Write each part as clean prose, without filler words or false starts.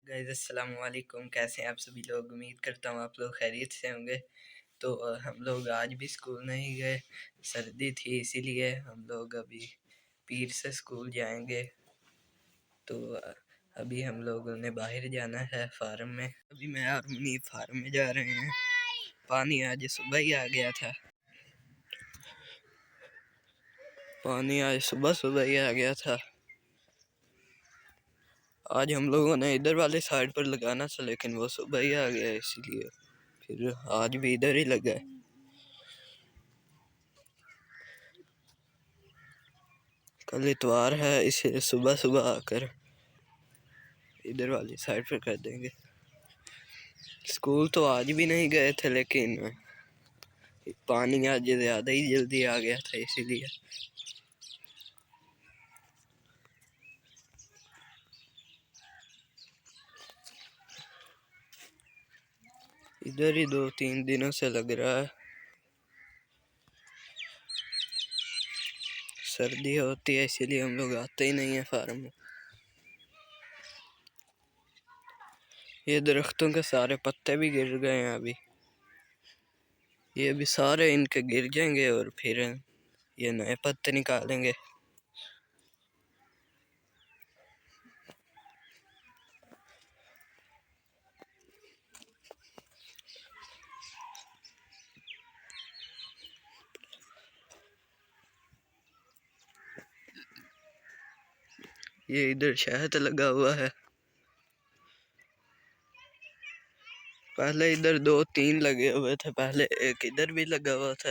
Guys अस्सलाम वालेकुम। कैसे हैं आप सभी लोग? उम्मीद करता हूँ आप लोग खैरियत से होंगे। तो हम लोग आज भी स्कूल नहीं गए, सर्दी थी इसीलिए हम लोग अभी पीर से स्कूल जाएंगे। तो अभी हम लोगों ने बाहर जाना है फार्म में। अभी मैं और मुनीब फार्म में जा रहे हैं। पानी आज सुबह ही आ गया था। पानी आज सुबह सुबह ही आ गया था। आज हम लोगों ने इधर वाले साइड पर लगाना था लेकिन वो सुबह ही आ गया, इसीलिए फिर आज भी इधर ही लगा है। कल इतवार है, इसे सुबह सुबह आकर इधर वाली साइड पर कर देंगे। स्कूल तो आज भी नहीं गए थे लेकिन पानी आज ज़्यादा ही जल्दी आ गया था, इसीलिए। इधर ही 2-3 दिनों से लग रहा है। सर्दी होती है इसीलिए हम लोग आते ही नहीं है फार्म में। ये दरख्तों के सारे पत्ते भी गिर गए हैं अभी। ये अभी सारे इनके गिर जाएंगे और फिर ये नए पत्ते निकालेंगे। ये इधर शहद लगा हुआ है। पहले इधर 2-3 लगे हुए थे, पहले एक इधर भी लगा हुआ था।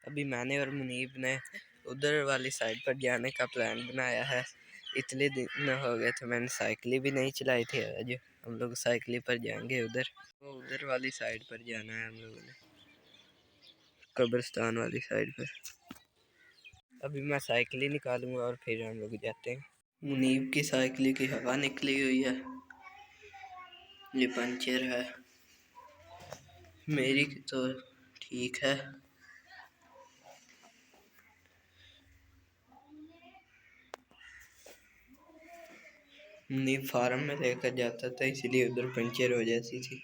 अभी मैंने और मुनीब ने उधर वाली साइड पर जाने का प्लान बनाया है। इतने दिन हो गए थे मैंने साइकिल भी नहीं चलाई थी। आज हम लोग साइकिल पर जाएंगे उधर। वो उधर वाली साइड पर जाना है हम लोगों ने, कब्रिस्तान वाली साइड पर। अभी मैं साइकिल ही निकालूंगा और फिर हम लोग जाते हैं। मुनीब की साइकिल की हवा निकली हुई है, ये पंचर है। मेरी तो ठीक है। मुनीब फार्म में लेकर जाता था इसीलिए उधर पंचर हो जाती थी।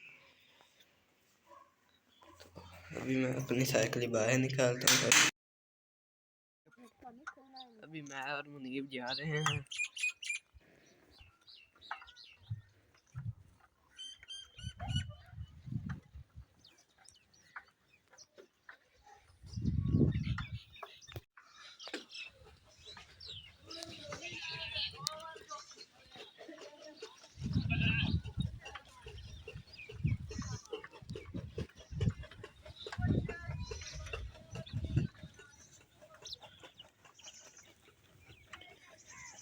अभी मैं अपनी साइकिल बाहर निकालता हूँ। अभी मैं और मुनीब जा रहे हैं।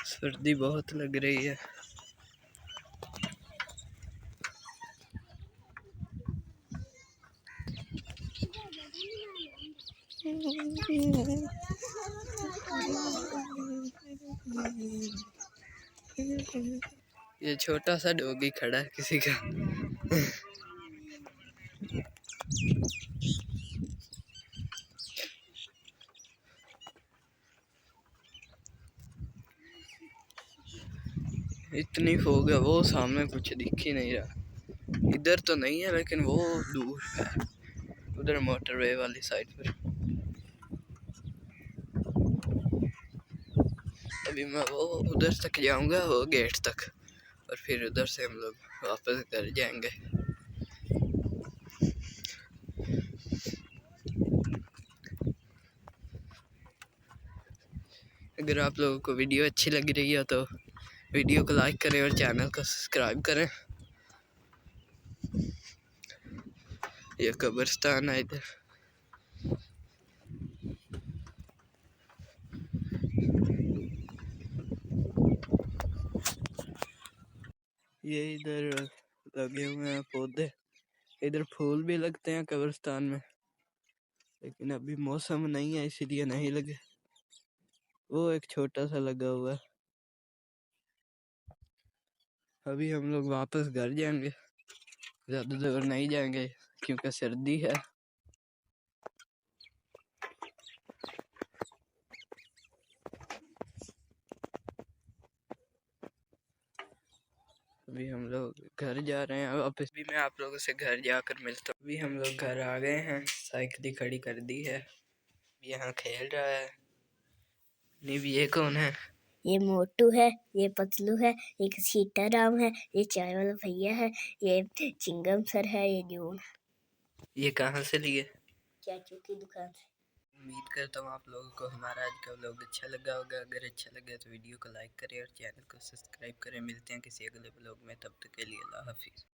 सर्दी बहुत लग रही है। ये छोटा सा डॉगी खड़ा है किसी का। इतनी फॉग है, वो सामने कुछ दिख ही नहीं रहा। इधर तो नहीं है लेकिन वो दूर है, उधर मोटरवे वाली साइड पर। अभी मैं वो उधर तक जाऊंगा, वो गेट तक, और फिर उधर से हम लोग वापस घर जाएंगे। अगर आप लोगों को वीडियो अच्छी लग रही है तो वीडियो को लाइक करें और चैनल को सब्सक्राइब करें। ये कब्रिस्तान है इधर। ये इधर लगे हुए हैं पौधे, इधर फूल भी लगते हैं कब्रिस्तान में, लेकिन अभी मौसम नहीं है इसीलिए नहीं लगे। वो एक छोटा सा लगा हुआ है। अभी हम लोग वापस घर जाएंगे। ज़्यादा दूर नहीं जाएंगे क्योंकि सर्दी है। अभी हम लोग घर जा रहे हैं वापस। भी मैं आप लोगों से घर जाकर मिलता हूँ। अभी हम लोग घर आ गए हैं, साइकिल खड़ी कर दी है, यहाँ खेल रहा है। नहीं भी ये कौन है? ये मोटू है, ये पतलू है, एक सीताराम है, ये चाय वाला भैया है, ये चिंगम सर है, ये जून। ये कहाँ से लिए? चाचू की दुकान से। उम्मीद करता हूँ आप लोगों को हमारा आज का व्लॉग अच्छा लगा होगा। अगर अच्छा लगा तो वीडियो को लाइक करें और चैनल को सब्सक्राइब करें। मिलते हैं किसी अगले व्लॉग में, तब तक के लिए अल्लाह हाफिज़।